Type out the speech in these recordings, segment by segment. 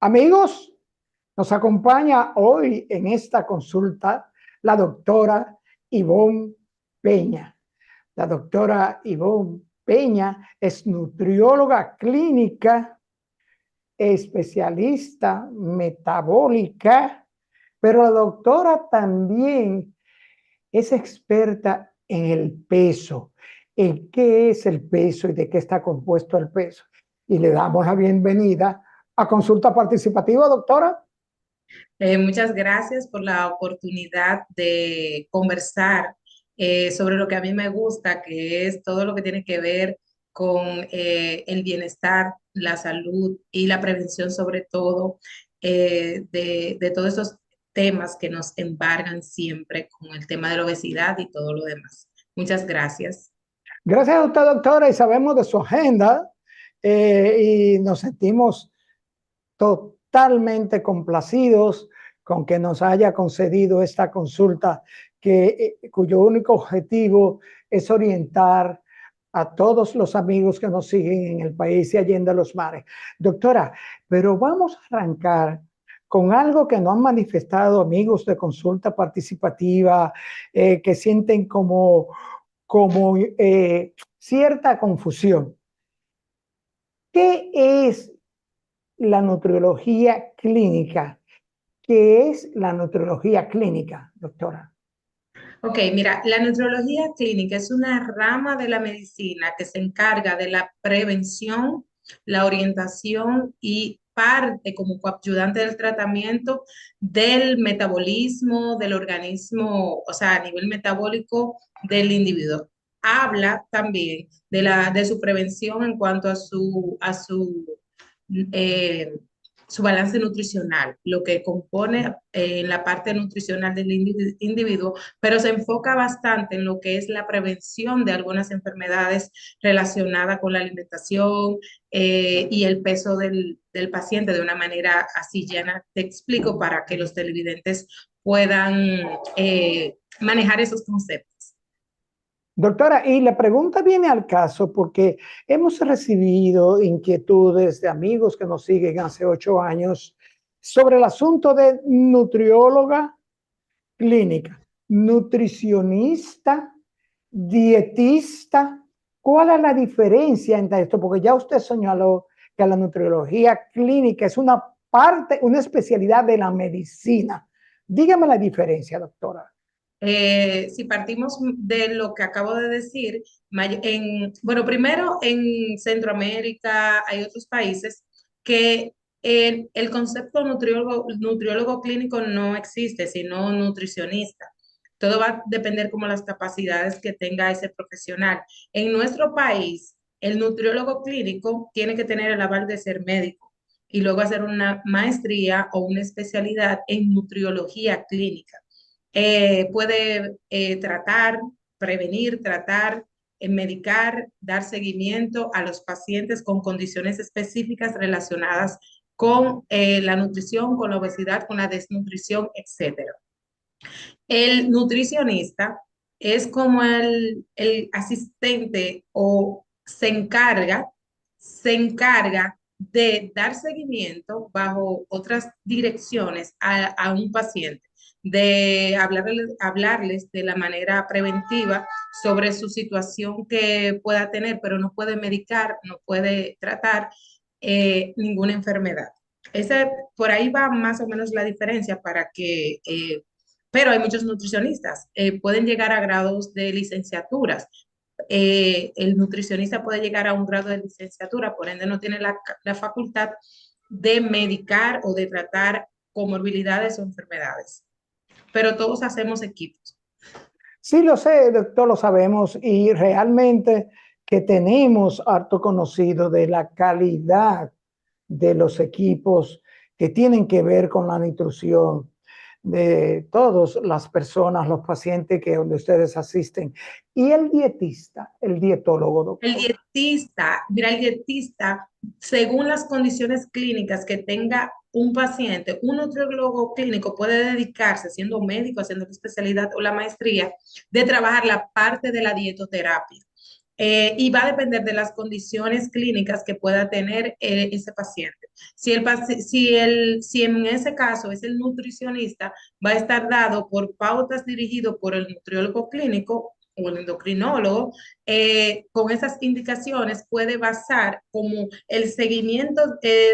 Amigos, nos acompaña hoy en esta consulta la doctora Ivonne Peña. La doctora Ivonne Peña es nutrióloga clínica, especialista metabólica, pero la doctora también es experta en el peso, en qué es el peso y de qué está compuesto el peso. Y le damos la bienvenida a Consulta Participativa, doctora. Muchas gracias por la oportunidad de conversar sobre lo que a mí me gusta, que es todo lo que tiene que ver con el bienestar, la salud y la prevención, sobre todo, de todos esos temas que nos embargan siempre con el tema de la obesidad y todo lo demás. Muchas gracias. Gracias a usted, doctora, y sabemos de su agenda y nos sentimos totalmente complacidos con que nos haya concedido esta consulta cuyo único objetivo es orientar a todos los amigos que nos siguen en el país y allende los mares. Doctora, pero vamos a arrancar con algo que nos han manifestado amigos de consulta participativa, que sienten como cierta confusión. ¿Qué es la nutriología clínica? ¿Qué es la nutriología clínica, doctora? Ok, mira, la nutriología clínica es una rama de la medicina que se encarga de la prevención, la orientación y parte como coayudante del tratamiento del metabolismo del organismo, o sea, a nivel metabólico del individuo. Habla también de su prevención en cuanto eh, su balance nutricional, lo que compone la parte nutricional del individuo, pero se enfoca bastante en lo que es la prevención de algunas enfermedades relacionadas con la alimentación y el peso del paciente de una manera así llana. Te explico para que los televidentes puedan manejar esos conceptos. Doctora, y la pregunta viene al caso porque hemos recibido inquietudes de amigos que nos siguen hace 8 años sobre el asunto de nutrióloga clínica, nutricionista, dietista. ¿Cuál es la diferencia entre esto? Porque ya usted señaló que la nutriología clínica es una parte, una especialidad de la medicina. Dígame la diferencia, doctora. Si partimos de lo que acabo de decir, bueno, primero en Centroamérica hay otros países que el concepto nutriólogo clínico no existe, sino nutricionista. Todo va a depender como las capacidades que tenga ese profesional. En nuestro país, el nutriólogo clínico tiene que tener el aval de ser médico y luego hacer una maestría o una especialidad en nutriología clínica. Puede tratar, prevenir, tratar, medicar, dar seguimiento a los pacientes con condiciones específicas relacionadas con la nutrición, con la obesidad, con la desnutrición, etcétera. El nutricionista es como el asistente o se encarga de dar seguimiento bajo otras direcciones a un paciente, de hablarles de la manera preventiva sobre su situación que pueda tener, pero no puede medicar, no puede tratar ninguna enfermedad. Por ahí va más o menos la diferencia para que pero hay muchos nutricionistas, pueden llegar a grados de licenciaturas. El nutricionista puede llegar a un grado de licenciatura, por ende no tiene la facultad de medicar o de tratar comorbilidades o enfermedades, pero todos hacemos equipos. Sí, lo sé, doctor, lo sabemos y realmente que tenemos harto conocido de la calidad de los equipos que tienen que ver con la nutrición de todas las personas, los pacientes que donde ustedes asisten. Y el dietista, el dietólogo, El doctor. dietista, mira, el dietista, según las condiciones clínicas que tenga un paciente, un nutriólogo clínico puede dedicarse, siendo médico, haciendo la especialidad o la maestría, de trabajar la parte de la dietoterapia. y va a depender de las condiciones clínicas que pueda tener ese paciente. Si en ese caso es el nutricionista, va a estar dado por pautas dirigido por el nutriólogo clínico o el endocrinólogo. Con esas indicaciones puede basar como el seguimiento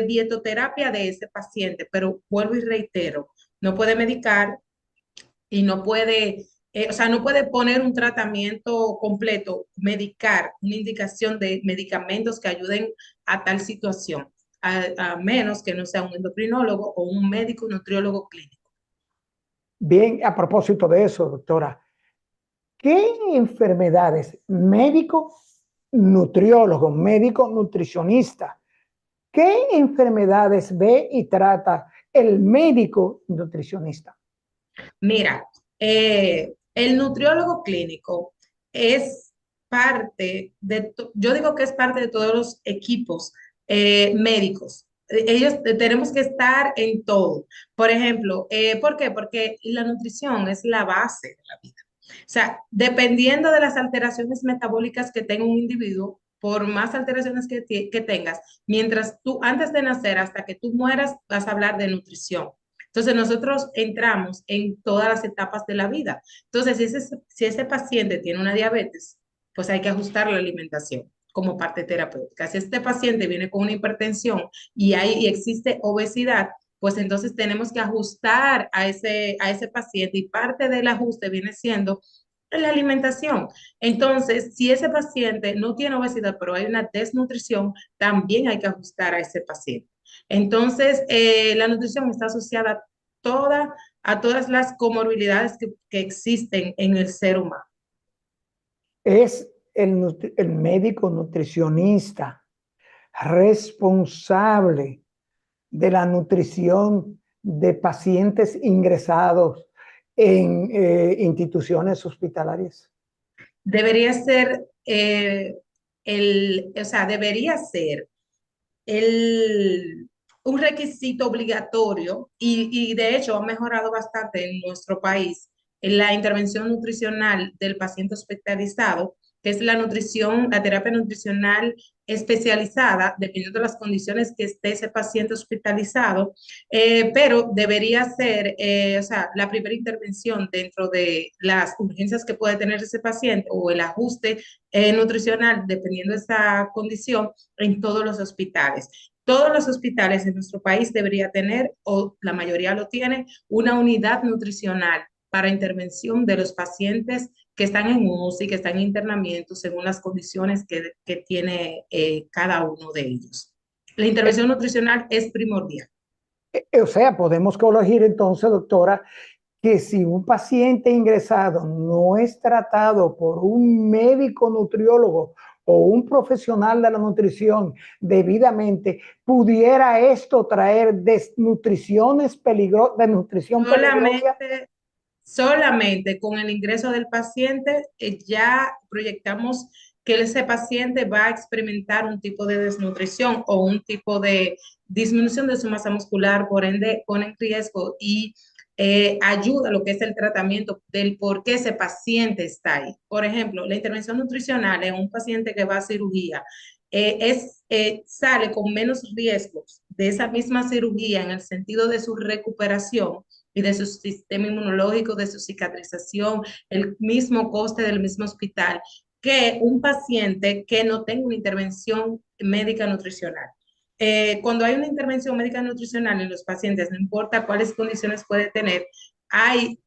dietoterapia de ese paciente, pero vuelvo y reitero, no puede medicar y no puede, o sea, no puede poner un tratamiento completo, medicar, una indicación de medicamentos que ayuden a tal situación, a menos que no sea un endocrinólogo o un médico nutriólogo clínico. Bien, a propósito de eso, doctora, ¿qué enfermedades médico, nutriólogo, médico, nutricionista, qué enfermedades ve y trata el médico nutricionista? Mira, el nutriólogo clínico es parte yo digo que es parte de todos los equipos médicos. Ellos tenemos que estar en todo. Por ejemplo, ¿por qué? Porque la nutrición es la base de la vida. O sea, dependiendo de las alteraciones metabólicas que tenga un individuo, por más alteraciones que tengas, mientras tú, antes de nacer, hasta que tú mueras, vas a hablar de nutrición. Entonces, nosotros entramos en todas las etapas de la vida. Entonces, si ese paciente tiene una diabetes, pues hay que ajustar la alimentación como parte terapéutica. Si este paciente viene con una hipertensión y existe obesidad, pues entonces tenemos que ajustar a ese paciente y parte del ajuste viene siendo la alimentación. Entonces, si ese paciente no tiene obesidad, pero hay una desnutrición, también hay que ajustar a ese paciente. Entonces, la nutrición está asociada toda, a todas las comorbilidades que existen en el ser humano. Es el médico nutricionista responsable de la nutrición de pacientes ingresados en instituciones hospitalarias. Debería ser, o sea, debería ser el, un requisito obligatorio y de hecho ha mejorado bastante en nuestro país en la intervención nutricional del paciente hospitalizado, que es la nutrición, la terapia nutricional especializada, dependiendo de las condiciones que esté ese paciente hospitalizado, pero debería ser, o sea, la primera intervención dentro de las urgencias que puede tener ese paciente o el ajuste nutricional, dependiendo de esa condición, en todos los hospitales. Todos los hospitales en nuestro país debería tener, o la mayoría lo tiene, una unidad nutricional para intervención de los pacientes que están en UCI, que están en internamiento, según las condiciones que tiene cada uno de ellos. La intervención nutricional es primordial. O sea, podemos corregir entonces, doctora, que si un paciente ingresado no es tratado por un médico nutriólogo o un profesional de la nutrición debidamente, pudiera esto traer desnutriciones de nutrición peligrosa. Solamente Solamente con el ingreso del paciente ya proyectamos que ese paciente va a experimentar un tipo de desnutrición o un tipo de disminución de su masa muscular, por ende pone en riesgo y ayuda a lo que es el tratamiento del por qué ese paciente está ahí. Por ejemplo, la intervención nutricional en un paciente que va a cirugía sale con menos riesgos de esa misma cirugía en el sentido de su recuperación y de su sistema inmunológico, de su cicatrización, el mismo coste del mismo hospital, que un paciente que no tenga una intervención médica nutricional. Cuando hay una intervención médica nutricional en los pacientes, no importa cuáles condiciones puede tener, hay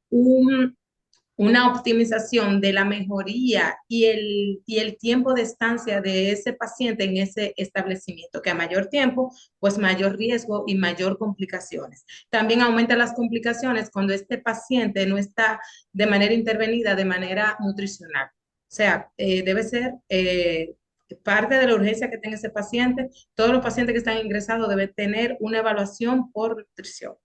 una optimización de la mejoría y el tiempo de estancia de ese paciente en ese establecimiento, que a mayor tiempo, pues mayor riesgo y mayor complicaciones. También aumenta las complicaciones cuando este paciente no está de manera intervenida de manera nutricional. O sea, debe ser parte de la urgencia que tenga ese paciente. Todos los pacientes que están ingresados deben tener una evaluación por nutrición.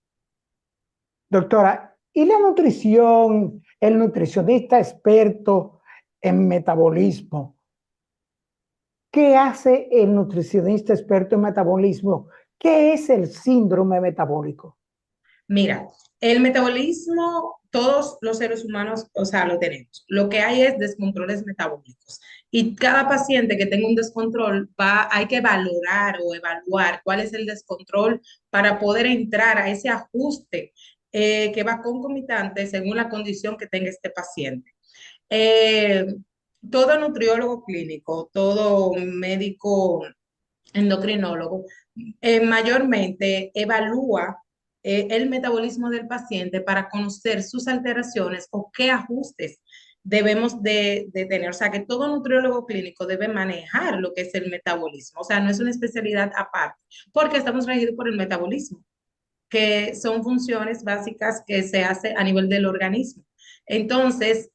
Doctora, ¿y la nutrición, el nutricionista experto en metabolismo? ¿Qué hace el nutricionista experto en metabolismo? ¿Qué es el síndrome metabólico? Mira, El metabolismo, todos los seres humanos, o sea, lo tenemos. Lo que hay es descontroles metabólicos. Y cada paciente que tenga un descontrol, hay que valorar o evaluar cuál es el descontrol para poder entrar a ese ajuste que va concomitante según la condición que tenga este paciente. Eh, Todo nutriólogo clínico, todo médico endocrinólogo, mayormente evalúa el metabolismo del paciente para conocer sus alteraciones o qué ajustes debemos de tener. O sea, que todo nutriólogo clínico debe manejar lo que es el metabolismo. O sea, no es una especialidad aparte, porque estamos regidos por el metabolismo, que son funciones básicas que se hace a nivel del organismo. Entonces,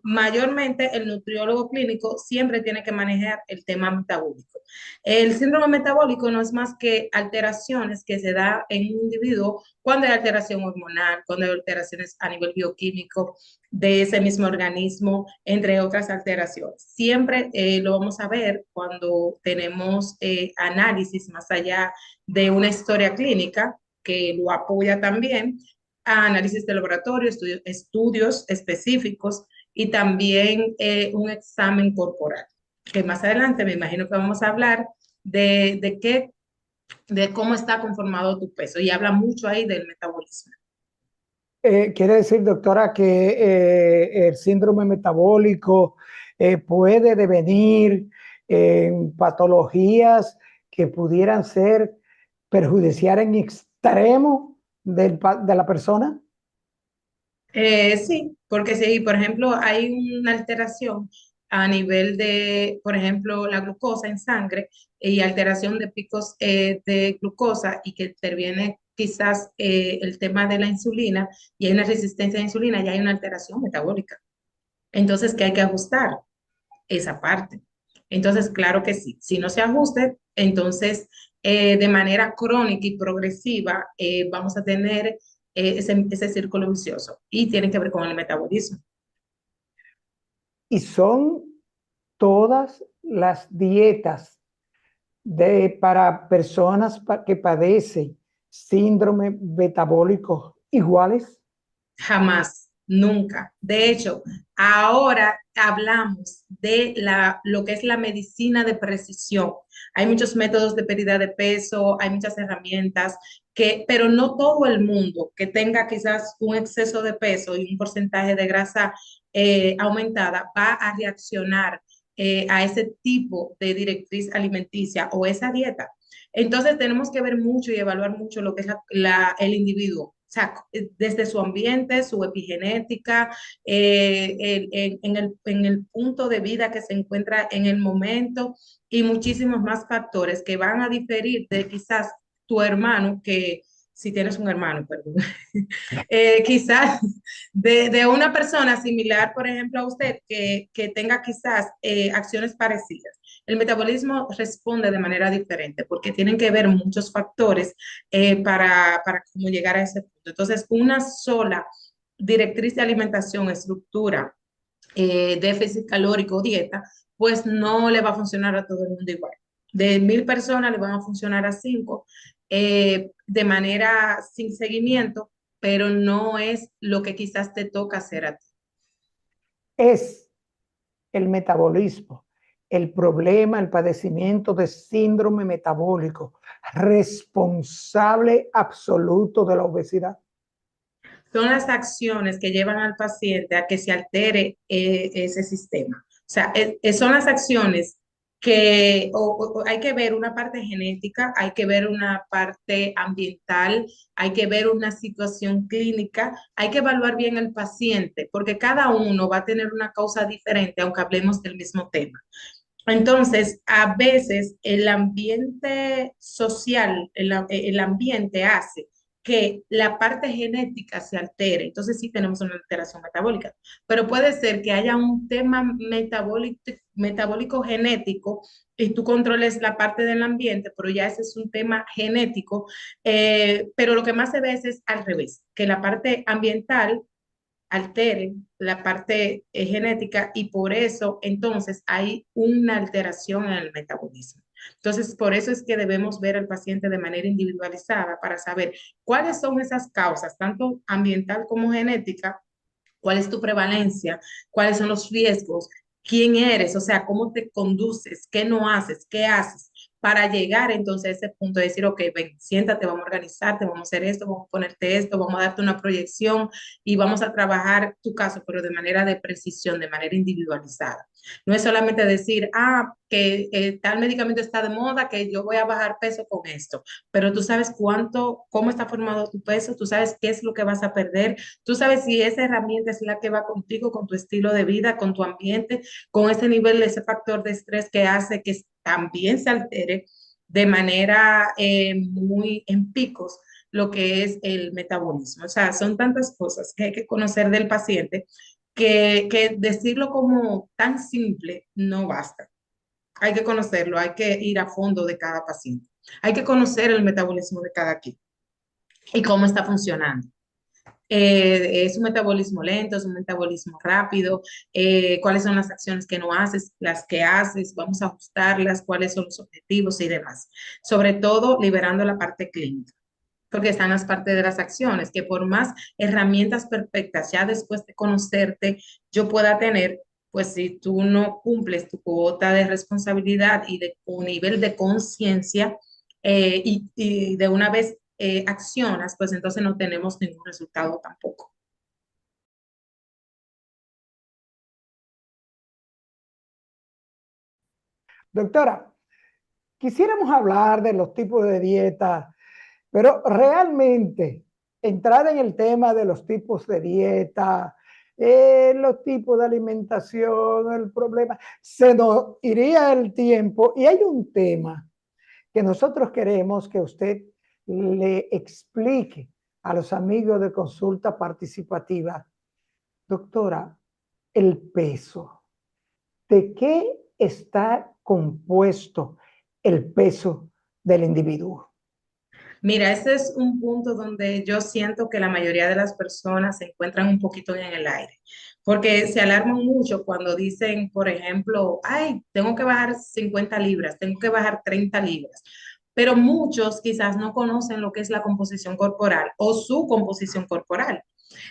mayormente el nutriólogo clínico siempre tiene que manejar el tema metabólico. El síndrome metabólico no es más que alteraciones que se da en un individuo cuando hay alteración hormonal, cuando hay alteraciones a nivel bioquímico de ese mismo organismo, entre otras alteraciones. Siempre lo vamos a ver cuando tenemos análisis más allá de una historia clínica que lo apoya también, a análisis de laboratorio, estudios específicos y también un examen corporal, que más adelante me imagino que vamos a hablar de qué, de cómo está conformado tu peso y habla mucho ahí del metabolismo. Quiere decir, doctora, que el síndrome metabólico puede devenir en patologías que pudieran ser perjudiciar en extremo de la persona. Sí, porque si, por ejemplo, hay una alteración a nivel de, por ejemplo, la glucosa en sangre y alteración de picos de glucosa y que interviene quizás el tema de la insulina y hay una resistencia a la insulina y hay una alteración metabólica. Entonces, ¿qué hay que ajustar? Esa parte. Entonces, claro que sí. Si no se ajuste, entonces de manera crónica y progresiva vamos a tener ese círculo vicioso y tiene que ver con el metabolismo. Y son todas las dietas para personas que padecen síndrome metabólico iguales. Jamás, nunca. De hecho, ahora hablamos de lo que es la medicina de precisión. Hay muchos métodos de pérdida de peso, hay muchas herramientas pero no todo el mundo que tenga quizás un exceso de peso y un porcentaje de grasa aumentada va a reaccionar a ese tipo de directriz alimenticia o esa dieta. Entonces tenemos que ver mucho y evaluar mucho lo que es el individuo. O sea, desde su ambiente, su epigenética, en el punto de vida que se encuentra en el momento y muchísimos más factores que van a diferir de quizás tu hermano, que si tienes un hermano, perdón, quizás de una persona similar, por ejemplo, a usted, que tenga quizás acciones parecidas. El metabolismo responde de manera diferente porque tienen que ver muchos factores para cómo llegar a ese punto. Entonces, una sola directriz de alimentación, estructura, déficit calórico, dieta, pues no le va a funcionar a todo el mundo igual. De 1.000 personas le van a funcionar a 5 de manera sin seguimiento, pero no es lo que quizás te toca hacer a ti. Es el metabolismo, el problema, el padecimiento de síndrome metabólico, responsable absoluto de la obesidad. Son las acciones que llevan al paciente a que se altere ese sistema. O sea, son las acciones que hay que ver una parte genética, hay que ver una parte ambiental, hay que ver una situación clínica, hay que evaluar bien al paciente, porque cada uno va a tener una causa diferente, aunque hablemos del mismo tema. Entonces, a veces el ambiente social, el ambiente hace que la parte genética se altere. Entonces sí tenemos una alteración metabólica, pero puede ser que haya un tema metabólico genético y tú controles la parte del ambiente, pero ya ese es un tema genético. Pero lo que más se ve es al revés, que la parte ambiental alteren la parte genética y por eso entonces hay una alteración en el metabolismo. Entonces, por eso es que debemos ver al paciente de manera individualizada para saber cuáles son esas causas, tanto ambiental como genética, cuál es tu prevalencia, cuáles son los riesgos, quién eres, o sea, cómo te conduces, qué no haces, qué haces, para llegar entonces a ese punto de decir, ok, ven, siéntate, vamos a organizarte, vamos a hacer esto, vamos a ponerte esto, vamos a darte una proyección y vamos a trabajar tu caso, pero de manera de precisión, de manera individualizada. No es solamente decir, que tal medicamento está de moda, que yo voy a bajar peso con esto, pero tú sabes cuánto, cómo está formado tu peso, tú sabes qué es lo que vas a perder, tú sabes si esa herramienta es la que va contigo, con tu estilo de vida, con tu ambiente, con ese nivel, ese factor de estrés que hace que también se altere de manera muy en picos lo que es el metabolismo. O sea, son tantas cosas que hay que conocer del paciente que decirlo como tan simple no basta. Hay que conocerlo, hay que ir a fondo de cada paciente. Hay que conocer el metabolismo de cada quien y cómo está funcionando. Es un metabolismo lento, es un metabolismo rápido, cuáles son las acciones que no haces, las que haces, vamos a ajustarlas, cuáles son los objetivos y demás. Sobre todo liberando la parte clínica, porque están las partes de las acciones, que por más herramientas perfectas, ya después de conocerte, yo pueda tener, pues si tú no cumples tu cuota de responsabilidad y de un nivel de conciencia y de una vez accionas, pues entonces no tenemos ningún resultado tampoco. Doctora, quisiéramos hablar de los tipos de dieta, pero realmente entrar en el tema de los tipos de dieta, los tipos de alimentación, el problema, se nos iría el tiempo y hay un tema que nosotros queremos que usted le explique a los amigos de consulta participativa. Doctora, el peso. ¿De qué está compuesto el peso del individuo? Mira, ese es un punto donde yo siento que la mayoría de las personas se encuentran un poquito en el aire, porque se alarman mucho cuando dicen, por ejemplo, ay, tengo que bajar 50 libras, tengo que bajar 30 libras, pero muchos quizás no conocen lo que es la composición corporal o su composición corporal.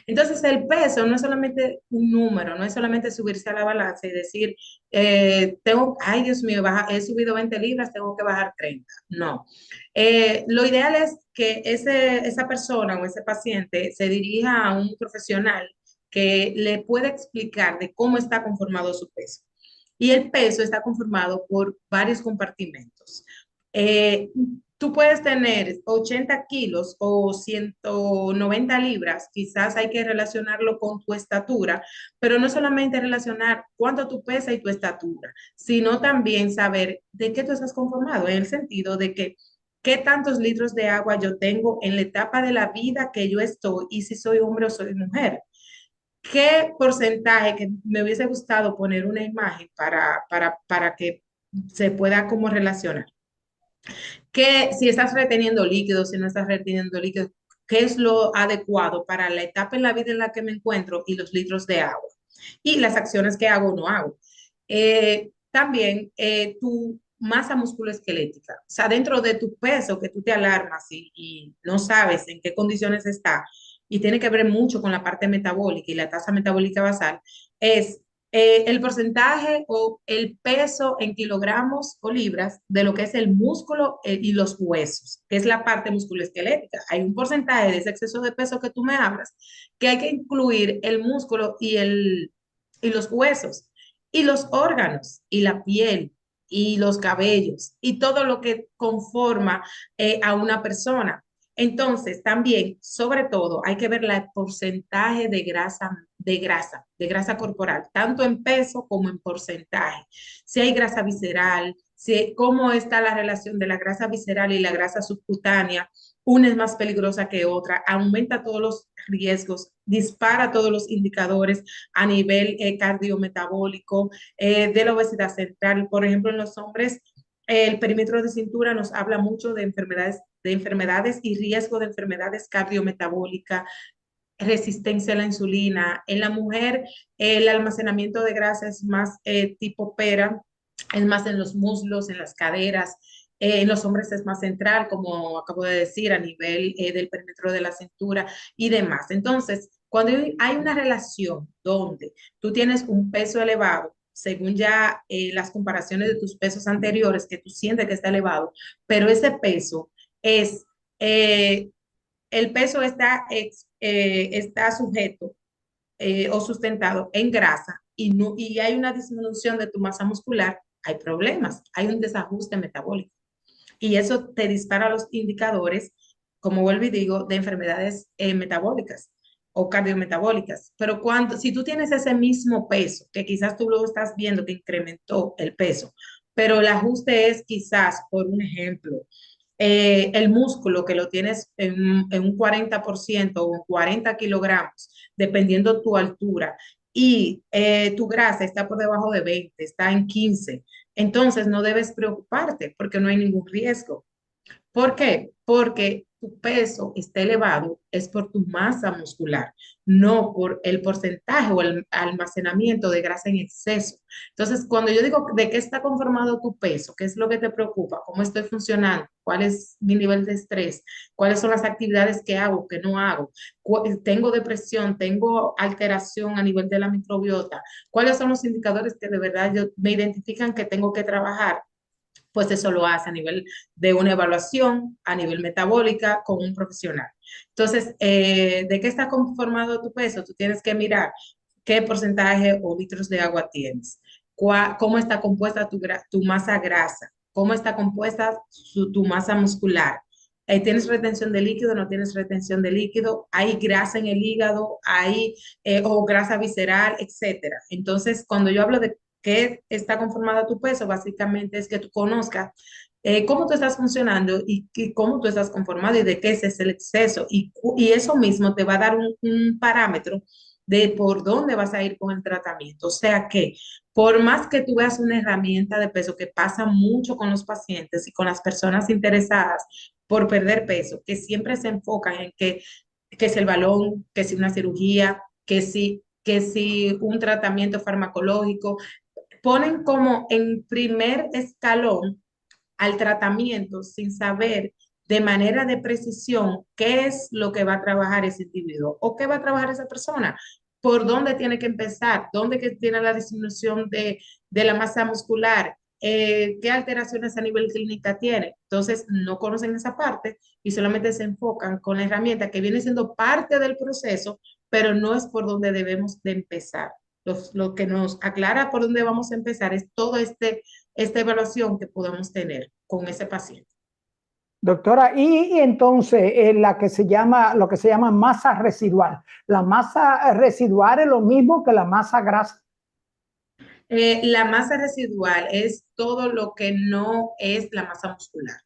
Entonces, el peso no es solamente un número, no es solamente subirse a la balanza y decir, ay Dios mío, he subido 20 libras, tengo que bajar 30. No. Lo ideal es que esa persona o ese paciente se dirija a un profesional que le pueda explicar de cómo está conformado su peso. Y el peso está conformado por varios compartimentos. Eh, Tú puedes tener 80 kilos o 190 libras, quizás hay que relacionarlo con tu estatura, pero no solamente relacionar cuánto tú pesas y tu estatura, sino también saber de qué tú estás conformado, en el sentido de que qué tantos litros de agua yo tengo en la etapa de la vida que yo estoy y si soy hombre o soy mujer. ¿Qué porcentaje que me hubiese gustado poner una imagen para que se pueda como relacionar? Que si estás reteniendo líquidos, si no estás reteniendo líquidos, qué es lo adecuado para la etapa en la vida en la que me encuentro y los litros de agua y las acciones que hago o no hago. También tu masa musculoesquelética, o sea, dentro de tu peso que tú te alarmas y no sabes en qué condiciones está, y tiene que ver mucho con la parte metabólica y la tasa metabólica basal, es el porcentaje o el peso en kilogramos o libras de lo que es el músculo y los huesos, que es la parte musculoesquelética. Hay un porcentaje de ese exceso de peso que tú me hablas, que hay que incluir el músculo y los huesos, y los órganos, y la piel, y los cabellos, y todo lo que conforma a una persona. Entonces, también, sobre todo, hay que ver el porcentaje de grasa corporal, tanto en peso como en porcentaje. Si hay grasa visceral, cómo está la relación de la grasa visceral y la grasa subcutánea, una es más peligrosa que otra, aumenta todos los riesgos, dispara todos los indicadores a nivel cardiometabólico, de la obesidad central. Por ejemplo, en los hombres, el perímetro de cintura nos habla mucho de enfermedades y riesgo de enfermedades cardiometabólicas, resistencia a la insulina. En la mujer, el almacenamiento de grasa es más tipo pera, es más en los muslos, en las caderas. En los hombres es más central, como acabo de decir, a nivel del perímetro de la cintura y demás. Entonces, cuando hay una relación donde tú tienes un peso elevado, según ya las comparaciones de tus pesos anteriores, que tú sientes que está elevado, pero ese peso es, eh, el peso está sujeto o sustentado en grasa y hay una disminución de tu masa muscular, hay problemas, hay un desajuste metabólico. Y eso te dispara los indicadores, como vuelvo y digo, de enfermedades metabólicas o cardiometabólicas. Pero si tú tienes ese mismo peso, que quizás tú lo estás viendo que incrementó el peso, pero el ajuste es quizás, por un ejemplo, el músculo que lo tienes en un 40% o en 40 kilogramos, dependiendo tu altura, y tu grasa está por debajo de 20, está en 15, entonces no debes preocuparte porque no hay ningún riesgo. ¿Por qué? Porque tu peso está elevado es por tu masa muscular, no por el porcentaje o el almacenamiento de grasa en exceso. Entonces, cuando yo digo de qué está conformado tu peso, qué es lo que te preocupa, cómo estoy funcionando, cuál es mi nivel de estrés, cuáles son las actividades que hago, que no hago, tengo depresión, tengo alteración a nivel de la microbiota, cuáles son los indicadores que de verdad me identifican que tengo que trabajar, pues eso lo hace a nivel de una evaluación, a nivel metabólica, con un profesional. Entonces, ¿de qué está conformado tu peso? Tú tienes que mirar qué porcentaje o litros de agua tienes, cómo está compuesta tu masa grasa, cómo está compuesta tu masa muscular. ¿Tienes retención de líquido? ¿No tienes retención de líquido? ¿Hay grasa en el hígado? ¿Hay o grasa visceral, etcétera? Entonces, cuando yo hablo de qué está conformado tu peso, básicamente es que tú conozcas cómo tú estás funcionando y cómo tú estás conformado y de qué ese es el exceso. Y eso mismo te va a dar un parámetro de por dónde vas a ir con el tratamiento. O sea que por más que tú veas una herramienta de peso que pasa mucho con los pacientes y con las personas interesadas por perder peso, que siempre se enfocan en que es el balón, que si una cirugía, que si un tratamiento farmacológico, ponen como en primer escalón al tratamiento sin saber de manera de precisión qué es lo que va a trabajar ese individuo o qué va a trabajar esa persona, por dónde tiene que empezar, dónde que tiene la disminución de la masa muscular, qué alteraciones a nivel clínica tiene. Entonces, no conocen esa parte y solamente se enfocan con la herramienta que viene siendo parte del proceso, pero no es por donde debemos de empezar. Lo que nos aclara por dónde vamos a empezar es todo esta evaluación que podemos tener con ese paciente. Doctora, y entonces la que se llama, lo que se llama masa residual. La masa residual es lo mismo que la masa grasa. La masa residual es todo lo que no es la masa muscular.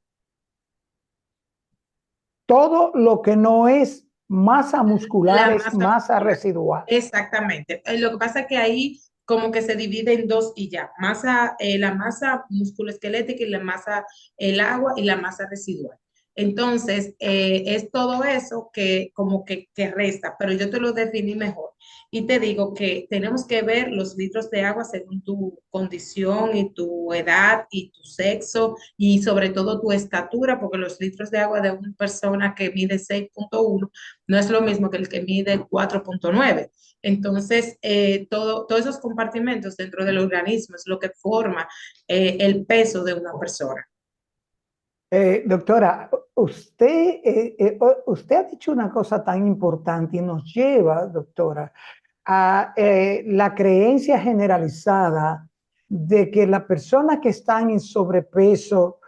Todo lo que no es masa muscular La es masa masa muscular. residual. Exactamente. Lo que pasa es que ahí como que se divide en dos y ya. La masa musculoesquelética y la masa, el agua y la masa residual. Entonces, es todo eso que como que resta, pero yo te lo definí mejor. Y te digo que tenemos que ver los litros de agua según tu condición y tu edad y tu sexo y sobre todo tu estatura, porque los litros de agua de una persona que mide 6.1 no es lo mismo que el que mide 4.9. Entonces, todos esos compartimentos dentro del organismo es lo que forma el peso de una persona. Doctora, usted ha dicho una cosa tan importante y nos lleva, doctora, a la creencia generalizada de que las personas que están en sobrepeso,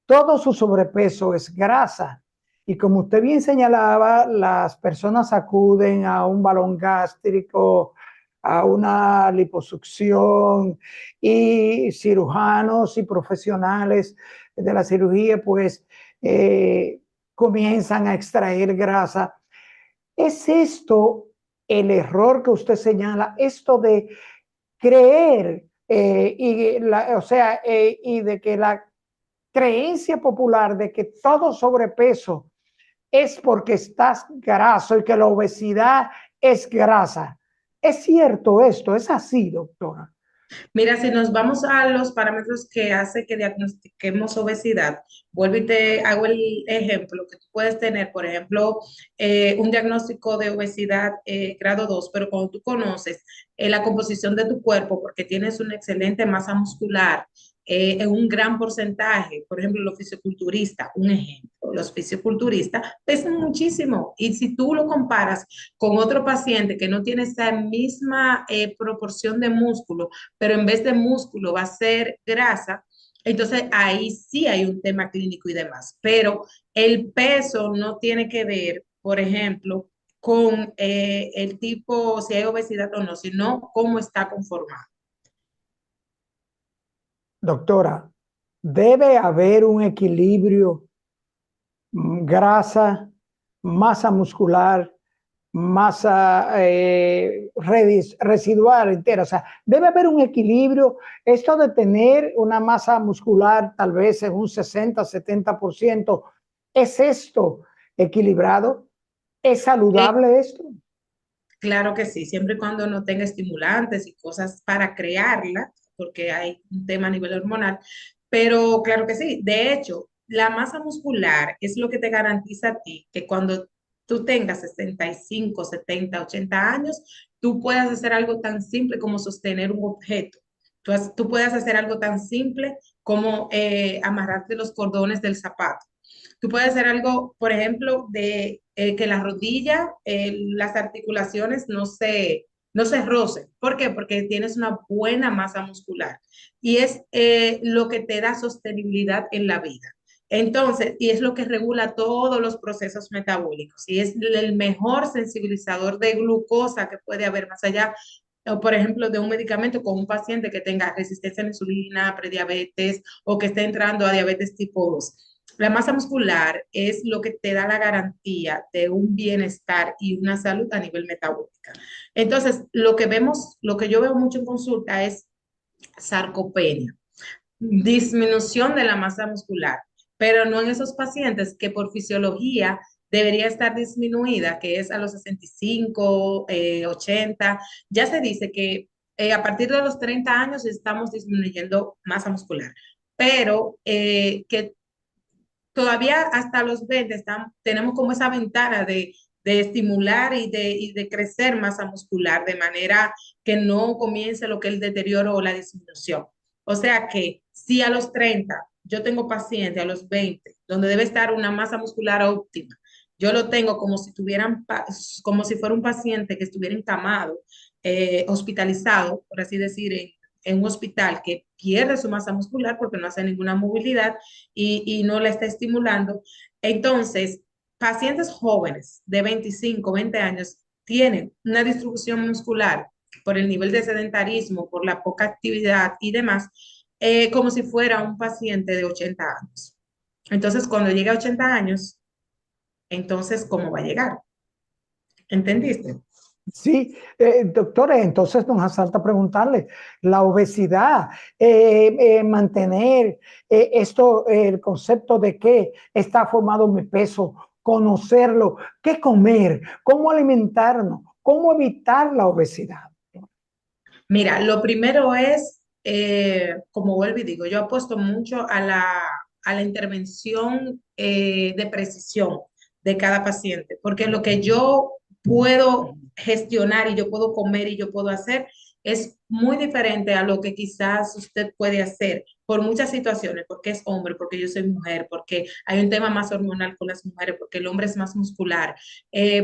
todo su sobrepeso es grasa. Y como usted bien señalaba, las personas acuden a un balón gástrico, a una liposucción y cirujanos y profesionales de la cirugía, pues comienzan a extraer grasa. ¿Es esto el error que usted señala? Esto de creer y de que la creencia popular de que todo sobrepeso es porque estás graso y que la obesidad es grasa. ¿Es cierto esto? ¿Es así, doctora? Mira, si nos vamos a los parámetros que hace que diagnostiquemos obesidad, vuelvo y te hago el ejemplo que tú puedes tener, por ejemplo, un diagnóstico de obesidad grado 2, pero cuando tú conoces la composición de tu cuerpo, porque tienes una excelente masa muscular, en un gran porcentaje, por ejemplo, los fisiculturistas, un ejemplo, los fisiculturistas pesan muchísimo y si tú lo comparas con otro paciente que no tiene esa misma proporción de músculo, pero en vez de músculo va a ser grasa, entonces ahí sí hay un tema clínico y demás. Pero el peso no tiene que ver, por ejemplo, con el tipo, si hay obesidad o no, sino cómo está conformado. Doctora, debe haber un equilibrio, grasa, masa muscular, masa residual entera. O sea, debe haber un equilibrio. Esto de tener una masa muscular tal vez en un 60, 70%, ¿es esto equilibrado? ¿Es Eh, saludable esto? claro que sí, siempre y cuando no tenga estimulantes y cosas para crearla, porque hay un tema a nivel hormonal, pero claro que sí. De hecho, la masa muscular es lo que te garantiza a ti que cuando tú tengas 65, 70, 80 años, tú puedas hacer algo tan simple como sostener un objeto. Tú puedes hacer algo tan simple como amarrarte los cordones del zapato. Tú puedes hacer algo, por ejemplo, de que la rodilla, las articulaciones no se rocen. ¿Por qué? Porque tienes una buena masa muscular y es lo que te da sostenibilidad en la vida. Entonces, y es lo que regula todos los procesos metabólicos y es el mejor sensibilizador de glucosa que puede haber más allá, o por ejemplo, de un medicamento con un paciente que tenga resistencia a la insulina, prediabetes o que esté entrando a diabetes tipo 2. La masa muscular es lo que te da la garantía de un bienestar y una salud a nivel metabólica. Entonces, lo que yo veo mucho en consulta es sarcopenia, disminución de la masa muscular, pero no en esos pacientes que por fisiología debería estar disminuida, que es a los 65, 80. Ya se dice que a partir de los 30 años estamos disminuyendo masa muscular, pero que todavía hasta los 20 tenemos como esa ventana de estimular y de crecer masa muscular de manera que no comience lo que es el deterioro o la disminución. O sea que si a los 30 yo tengo paciente a los 20 donde debe estar una masa muscular óptima, yo lo tengo como si tuvieran, como si fuera un paciente que estuviera encamado, hospitalizado, por así decir, en un hospital que pierde su masa muscular porque no hace ninguna movilidad y no la está estimulando. Entonces, pacientes jóvenes de 25, 20 años tienen una distribución muscular por el nivel de sedentarismo, por la poca actividad y demás, como si fuera un paciente de 80 años. Entonces, cuando llega a 80 años, entonces, ¿cómo va a llegar? ¿Entendiste? Sí, doctora, entonces nos hace falta preguntarle, la obesidad, mantener esto, el concepto de qué está formado mi peso, conocerlo, qué comer, cómo alimentarnos, cómo evitar la obesidad. Mira, lo primero es, como vuelvo y digo, yo apuesto mucho a la intervención de precisión de cada paciente, porque lo que yo puedo gestionar y yo puedo comer y yo puedo hacer es muy diferente a lo que quizás usted puede hacer por muchas situaciones, porque es hombre, porque yo soy mujer, porque hay un tema más hormonal con las mujeres, porque el hombre es más muscular,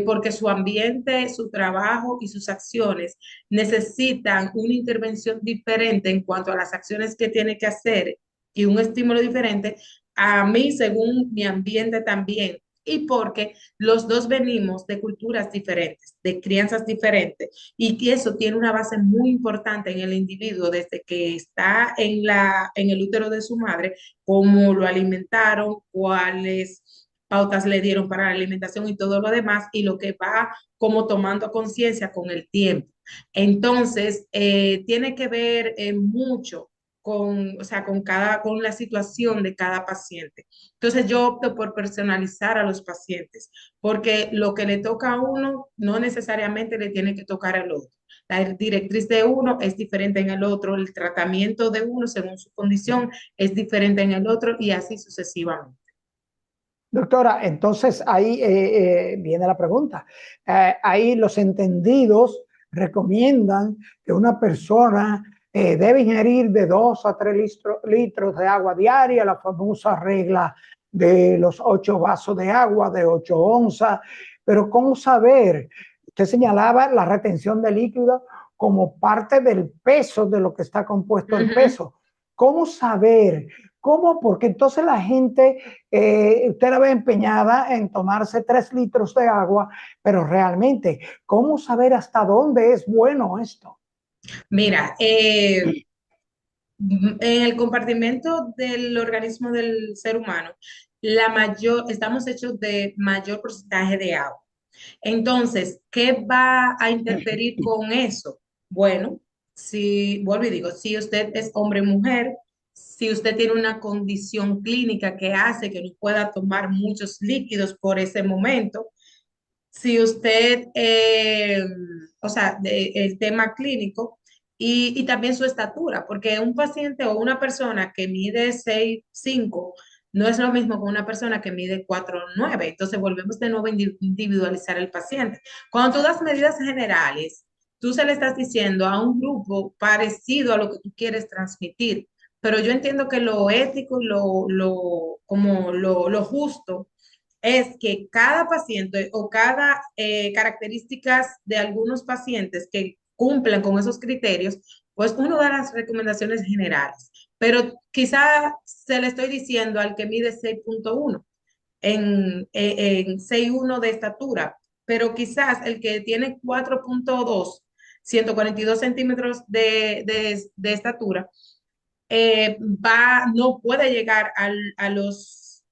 porque su ambiente, su trabajo y sus acciones necesitan una intervención diferente en cuanto a las acciones que tiene que hacer y un estímulo diferente a mí según mi ambiente también. Y porque los dos venimos de culturas diferentes, de crianzas diferentes, y que eso tiene una base muy importante en el individuo desde que está en el útero de su madre, cómo lo alimentaron, cuáles pautas le dieron para la alimentación y todo lo demás, y lo que va como tomando conciencia con el tiempo. Entonces, tiene que ver mucho. o sea, con la situación de cada paciente. Entonces yo opto por personalizar a los pacientes, porque lo que le toca a uno no necesariamente le tiene que tocar al otro. La directriz de uno es diferente en el otro, el tratamiento de uno según su condición es diferente en el otro y así sucesivamente. Doctora, entonces ahí viene la pregunta. Ahí los entendidos recomiendan que una persona debe ingerir de 2 a 3 litros de agua diaria, la famosa regla de los 8 vasos de agua, de 8 onzas. Pero ¿cómo saber? Usted señalaba la retención de líquido como parte del peso de lo que está compuesto el Ujú. peso. ¿Cómo saber? ¿Cómo? Porque entonces la gente usted la ve empeñada en tomarse 3 litros de agua, pero realmente, ¿cómo saber hasta dónde es bueno esto? Mira, en el compartimento del organismo del ser humano, estamos hechos de mayor porcentaje de agua. Entonces, ¿qué va a interferir con eso? Bueno, si, vuelvo y digo, si usted es hombre o mujer, si usted tiene una condición clínica que hace que no pueda tomar muchos líquidos por ese momento, si usted, o sea, el tema clínico y también su estatura, porque un paciente o una persona que mide 6'5" no es lo mismo que una persona que mide 4'9". Entonces volvemos de nuevo a individualizar el paciente. Cuando tú das medidas generales, tú se le estás diciendo a un grupo parecido a lo que tú quieres transmitir, pero yo entiendo que lo ético y lo justo es que cada paciente o cada características de algunos pacientes que cumplan con esos criterios, pues uno da las recomendaciones generales. Pero quizá se le estoy diciendo al que mide 6.1 en 6'1" de estatura, pero quizás el que tiene 4.2, 142 centímetros de estatura, no puede llegar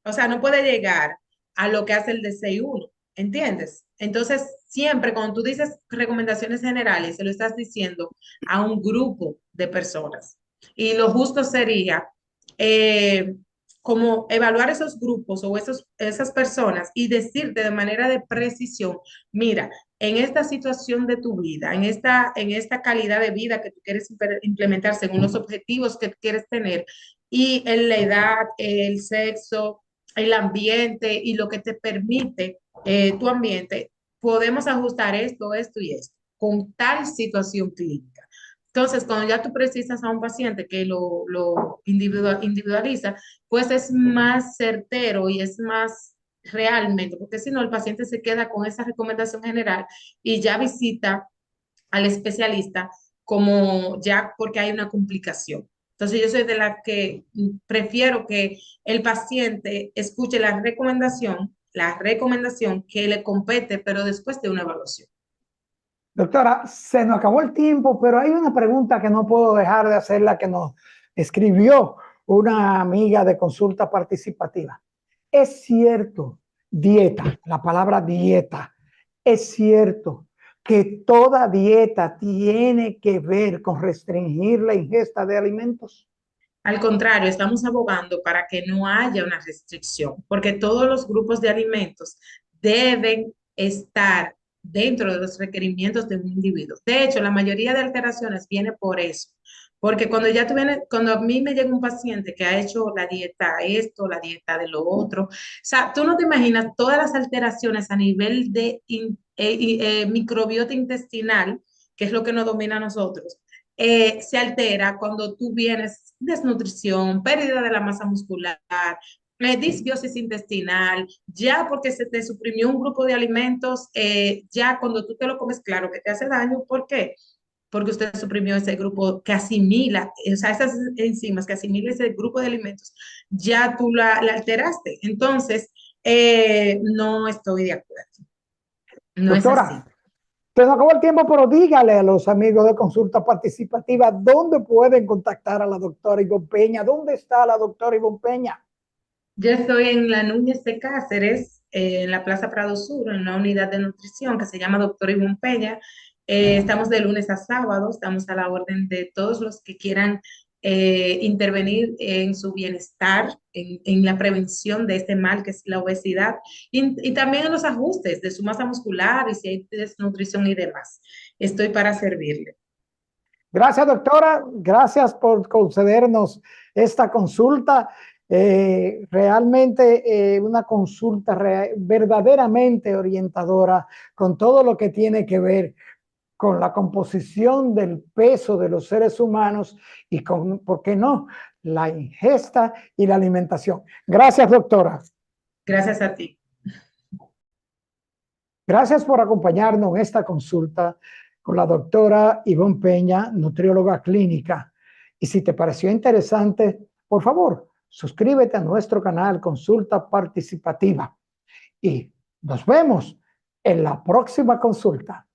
o sea, no puede llegar a lo que hace el de 6'1", ¿entiendes? Entonces, siempre cuando tú dices recomendaciones generales, se lo estás diciendo a un grupo de personas. Y lo justo sería eh, como evaluar esos grupos o esas personas y decirte de manera de precisión, mira, en esta situación de tu vida, en esta calidad de vida que tú quieres implementar según los objetivos que quieres tener y en la edad, el sexo, el ambiente y lo que te permite tu ambiente, podemos ajustar esto, esto y esto con tal situación clínica. Entonces, cuando ya tú precisas a un paciente que lo individualiza, pues es más certero y es más realmente, porque si no, el paciente se queda con esa recomendación general y ya visita al especialista como ya porque hay una complicación. Entonces yo soy de la que prefiero que el paciente escuche la recomendación que le compete, pero después de una evaluación. Doctora, se nos acabó el tiempo, pero hay una pregunta que no puedo dejar de hacerla que nos escribió una amiga de consulta participativa. Es cierto, dieta, la palabra dieta, es cierto que toda dieta tiene que ver con restringir la ingesta de alimentos. Al contrario, estamos abogando para que no haya una restricción, porque todos los grupos de alimentos deben estar dentro de los requerimientos de un individuo. De hecho, la mayoría de alteraciones viene por eso, porque cuando a mí me llega un paciente que ha hecho la dieta esto, la dieta de lo otro, o sea, tú no te imaginas todas las alteraciones a nivel de microbiota intestinal, que es lo que nos domina a nosotros, se altera cuando tú vienes desnutrición, pérdida de la masa muscular, disbiosis intestinal, ya porque se te suprimió un grupo de alimentos, ya cuando tú te lo comes, claro que te hace daño. ¿Por qué? Porque usted suprimió ese grupo que asimila, o sea, esas enzimas que asimila ese grupo de alimentos, ya tú la alteraste. Entonces, no estoy de acuerdo. No es Doctora, así. se nos acabó el tiempo, pero dígale a los amigos de consulta participativa dónde pueden contactar a la doctora Ivonne Peña. ¿Dónde está la doctora Ivonne Peña? Yo estoy en la Núñez de Cáceres, en la Plaza Prado Sur, en una unidad de nutrición que se llama Doctor Ivonne Peña. Estamos de lunes a sábado, estamos a la orden de todos los que quieran intervenir en su bienestar, en la prevención de este mal que es la obesidad y también en los ajustes de su masa muscular y si hay desnutrición y demás. Estoy para servirle. Gracias, doctora. Gracias por concedernos esta consulta. Realmente una consulta verdaderamente orientadora con todo lo que tiene que ver con la composición del peso de los seres humanos y con, ¿por qué no?, la ingesta y la alimentación. Gracias, doctora. Gracias a ti. Gracias por acompañarnos en esta consulta con la doctora Ivonne Peña, nutrióloga clínica. Y si te pareció interesante, por favor, suscríbete a nuestro canal Consulta Participativa. Y nos vemos en la próxima consulta.